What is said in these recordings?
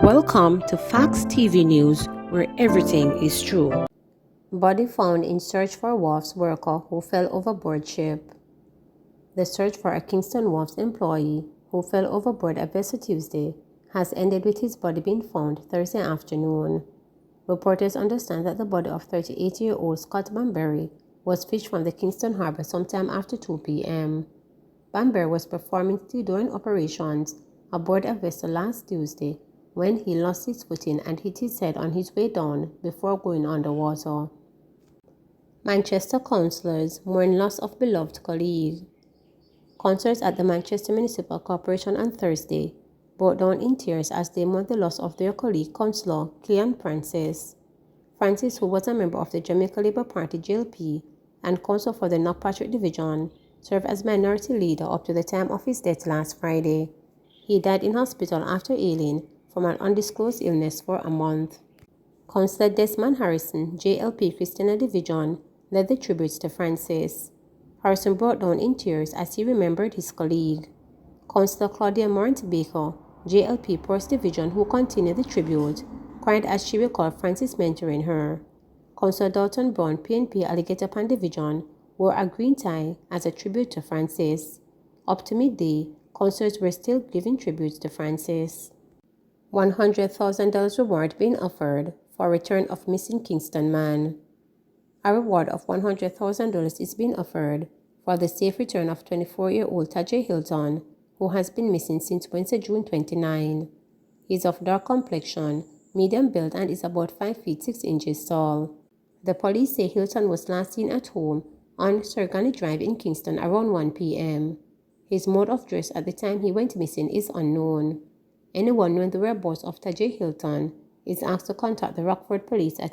Welcome to Facts TV News, where everything is true. Body found in search for wharfs worker who fell overboard ship. The search for a Kingston Wharfs employee who fell overboard a vessel Tuesday has ended with his body being found Thursday afternoon. Reporters understand that the body of 38-year-old Scott Bamberry was fished from the Kingston Harbor sometime after 2 p.m. Bamberry was performing stevedoring operations aboard a vessel last Tuesday when he lost his footing and hit his head on his way down before going underwater. Manchester councillors mourn loss of beloved colleague. Councillors at the Manchester Municipal Corporation on Thursday broke down in tears as they mourned the loss of their colleague, Councillor Cleon Francis. Francis, who was a member of the Jamaica Labour Party JLP and councillor for the North Patrick Division, served as minority leader up to the time of his death last Friday. He died in hospital after ailing from an undisclosed illness for a month. Councillor Desmond Harrison, JLP Christiana Division, led the tributes to Francis. Harrison broke down in tears as he remembered his colleague. Councillor Claudia Morant Baker, JLP Post Division, who continued the tribute, cried as she recalled Francis mentoring her. Councillor Dalton Brown, PNP Alligator Pan Division, wore a green tie as a tribute to Francis. Up to midday, councillors were still giving tributes to Francis. $100,000 reward being offered for return of missing Kingston man. A reward of $100,000 is being offered for the safe return of 24-year-old Tajay Hilton, who has been missing since Wednesday, June 29. He is of dark complexion, medium build, and is about 5 feet 6 inches tall. The police say Hilton was last seen at home on Sergani Drive in Kingston around 1 p.m. His mode of dress at the time he went missing is unknown. Anyone knowing the whereabouts of Tajay Hilton is asked to contact the Rockford Police at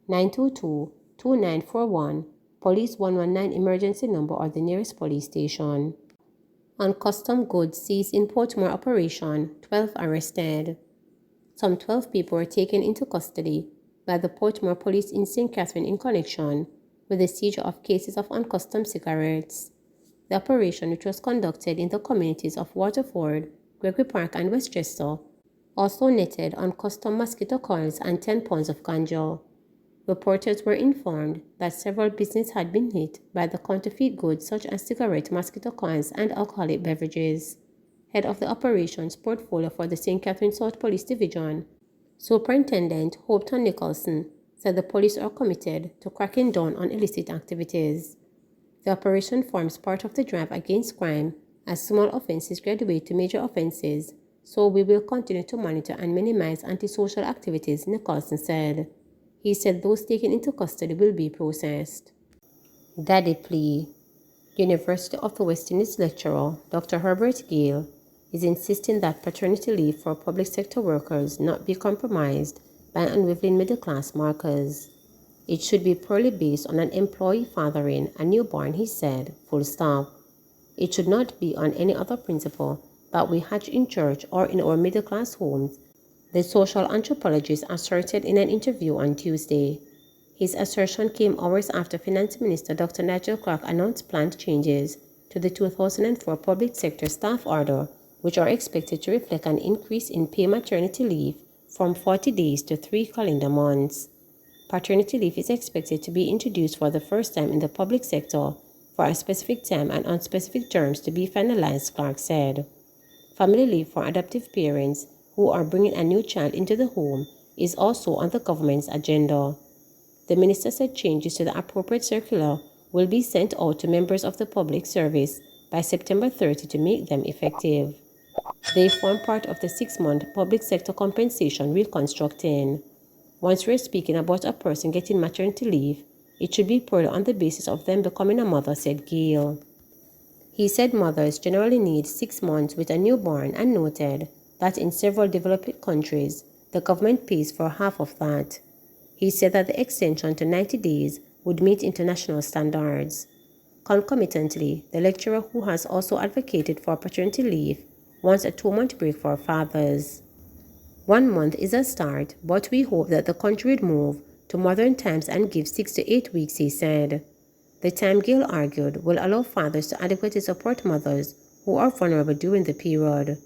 876-922-2941, Police 119 emergency number, or the nearest police station. On custom goods seized in Portmore operation, 12 arrested. Some 12 people were taken into custody by the Portmore Police in St. Catherine in connection with the seizure of cases of uncustomed cigarettes. The operation, which was conducted in the communities of Waterford, Gregory Park, and Westchester, also netted uncustomed mosquito coils and 10 pounds of ganja. Reporters were informed that several businesses had been hit by the counterfeit goods such as cigarette, mosquito coils, and alcoholic beverages. Head of the operations portfolio for the St. Catherine South Police Division, Superintendent Hopton Nicholson, said the police are committed to cracking down on illicit activities. The operation forms part of the drive against crime as small offences graduate to major offences, so we will continue to monitor and minimize antisocial activities, Nicholson said. He said those taken into custody will be processed. Daddy plea. University of the West Indies lecturer Dr. Herbert Gale is insisting that paternity leave for public sector workers not be compromised by unwavering middle-class markers. It should be purely based on an employee fathering a newborn, he said, full stop. It should not be on any other principle that we hatch in church or in our middle-class homes, the social anthropologist asserted in an interview on Tuesday. His assertion came hours after Finance Minister Dr. Nigel Clark announced planned changes to the 2004 Public Sector Staff Order, which are expected to reflect an increase in paid maternity leave from 40 days to 3 calendar months. Paternity leave is expected to be introduced for the first time in the public sector for a specific time and on specific terms to be finalized, Clark said. Family leave for adoptive parents who are bringing a new child into the home is also on the government's agenda. The minister said changes to the appropriate circular will be sent out to members of the public service by September 30 to make them effective. They form part of the 6-month public sector compensation reconstructing. Once we're speaking about a person getting maternity leave, it should be purely on the basis of them becoming a mother, said Gale. He said mothers generally need 6 months with a newborn and noted that in several developed countries, the government pays for half of that. He said that the extension to 90 days would meet international standards. Concomitantly, the lecturer, who has also advocated for paternity leave, wants a 2-month break for fathers. 1 month is a start, but we hope that the country would move to modern times and give 6 to 8 weeks, he said. The time, Gale argued, will allow fathers to adequately support mothers who are vulnerable during the period.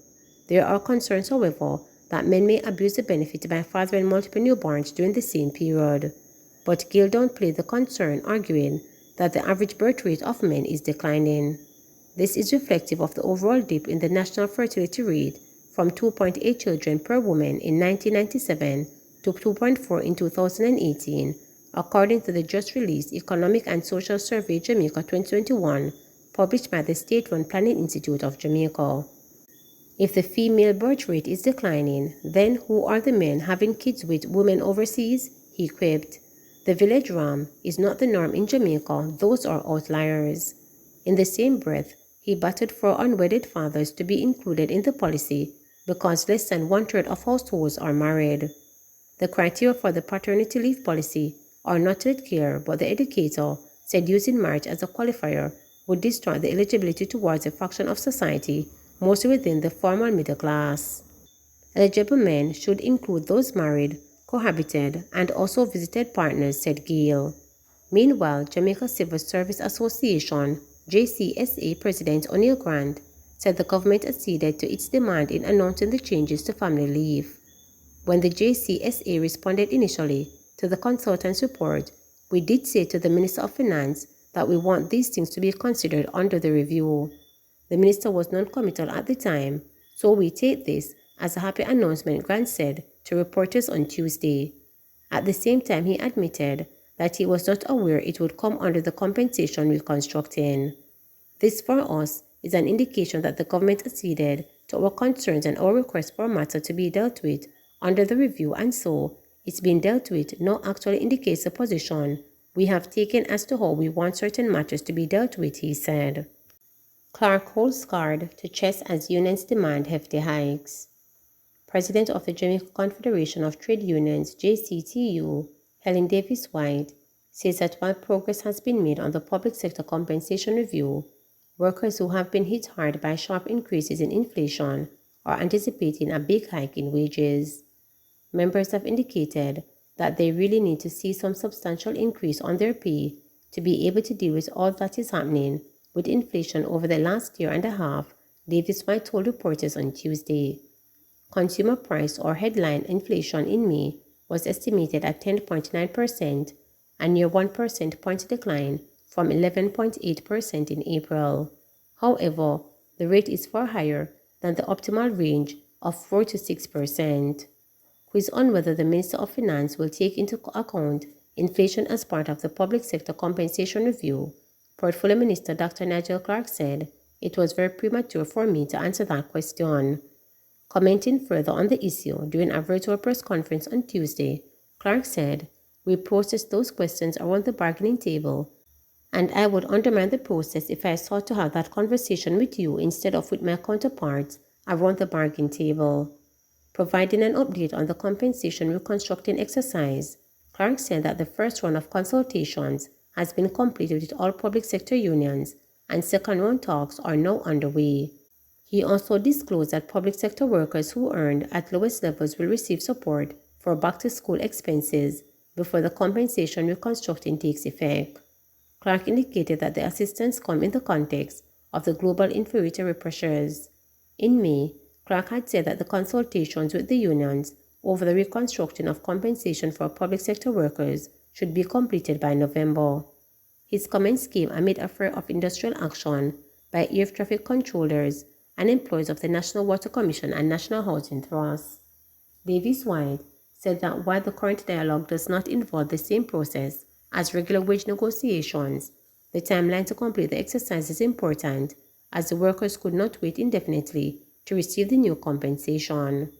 There are concerns, however, that men may abuse the benefit by fathering multiple newborns during the same period. But Gill downplayed the concern, arguing that the average birth rate of men is declining. This is reflective of the overall dip in the national fertility rate from 2.8 children per woman in 1997 to 2.4 in 2018, according to the just-released Economic and Social Survey Jamaica 2021, published by the state-run Planning Institute of Jamaica. If the female birth rate is declining, then who are the men having kids with women overseas? He quipped. The village ram is not the norm in Jamaica, those are outliers. In the same breath, he battled for unwedded fathers to be included in the policy because less than one-third of households are married. The criteria for the paternity leave policy are not yet clear, but the educator said using marriage as a qualifier would distort the eligibility towards a fraction of society, mostly within the formal middle class. Eligible men should include those married, cohabited, and also visited partners, said Gill. Meanwhile, Jamaica Civil Service Association, JCSA President O'Neill Grant, said the government acceded to its demand in announcing the changes to family leave. When the JCSA responded initially to the consultant's report, we did say to the Minister of Finance that we want these things to be considered under the review. The minister was non-committal at the time, so we take this as a happy announcement, Grant said to reporters on Tuesday. At the same time, he admitted that he was not aware it would come under the compensation reconstructing. This for us is an indication that the government acceded to our concerns and our request for a matter to be dealt with under the review, and so it's been dealt with now actually indicates the position we have taken as to how we want certain matters to be dealt with, he said. Clark holds card to chest as unions demand hefty hikes. President of the Jamaica Confederation of Trade Unions, JCTU, Helen Davis White, says that while progress has been made on the public sector compensation review, workers who have been hit hard by sharp increases in inflation are anticipating a big hike in wages. Members have indicated that they really need to see some substantial increase on their pay to be able to deal with all that is happening with inflation over the last year and a half, Davis White told reporters on Tuesday. Consumer price or headline inflation in May was estimated at 10.9%, a near 1 percentage point decline from 11.8% in April. However, the rate is far higher than the optimal range of 4 to 6%. Quiz on whether the Minister of Finance will take into account inflation as part of the public sector compensation review, Portfolio Minister Dr. Nigel Clark said it was very premature for me to answer that question. Commenting further on the issue during a virtual press conference on Tuesday, Clark said, "We processed those questions around the bargaining table, and I would undermine the process if I sought to have that conversation with you instead of with my counterparts around the bargaining table." Providing an update on the compensation reconstructing exercise, Clark said that the first round of consultations has been completed with all public sector unions, and second-round talks are now underway. He also disclosed that public sector workers who earned at lowest levels will receive support for back-to-school expenses before the compensation reconstructing takes effect. Clark indicated that the assistance come in the context of the global inflationary pressures. In May, Clark had said that the consultations with the unions over the reconstruction of compensation for public sector workers should be completed by November. His comments came amid a fear of industrial action by air traffic controllers and employees of the National Water Commission and National Housing Trust. Davis White said that while the current dialogue does not involve the same process as regular wage negotiations, the timeline to complete the exercise is important, as the workers could not wait indefinitely to receive the new compensation.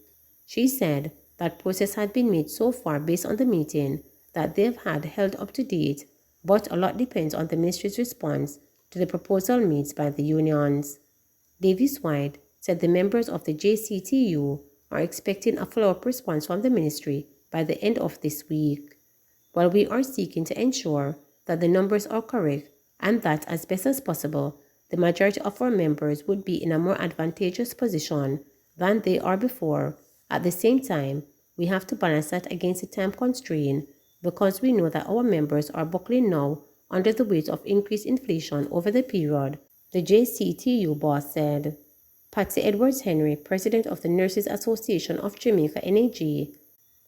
She said that process had been made so far based on the meeting that they've had held up to date, but a lot depends on the ministry's response to the proposal made by the unions. Davis White said the members of the JCTU are expecting a follow-up response from the ministry by the end of this week. While we are seeking to ensure that the numbers are correct and that, as best as possible, the majority of our members would be in a more advantageous position than they are before, at the same time, we have to balance that against the time constraint because we know that our members are buckling now under the weight of increased inflation over the period, the JCTU boss said. Patsy Edwards-Henry, president of the Nurses Association of Jamaica (NAJ),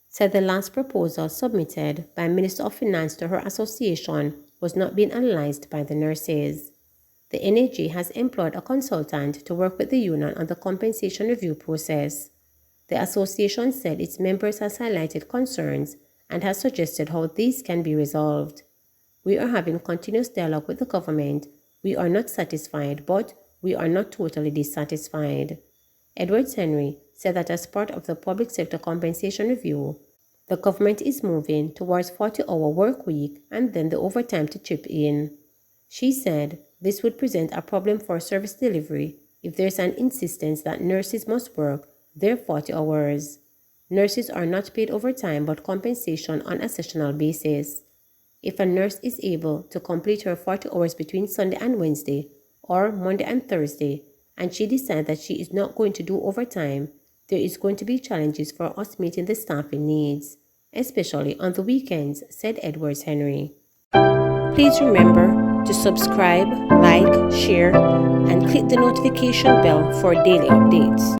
said the last proposal submitted by Minister of Finance to her association was not being analysed by the nurses. The NAJ has employed a consultant to work with the union on the compensation review process. The association said its members has highlighted concerns and has suggested how these can be resolved. We are having continuous dialogue with the government. We are not satisfied, but we are not totally dissatisfied. Edwards-Henry said that as part of the public sector compensation review, the government is moving towards 40-hour work week and then the overtime to chip in. She said this would present a problem for service delivery if there's an insistence that nurses must work their 40 hours. Nurses are not paid overtime but compensation on a sessional basis. If a nurse is able to complete her 40 hours between Sunday and Wednesday or Monday and Thursday, and she decides that she is not going to do overtime, there is going to be challenges for us meeting the staffing needs, especially on the weekends, said Edwards-Henry. Please remember to subscribe, like, share, and click the notification bell for daily updates.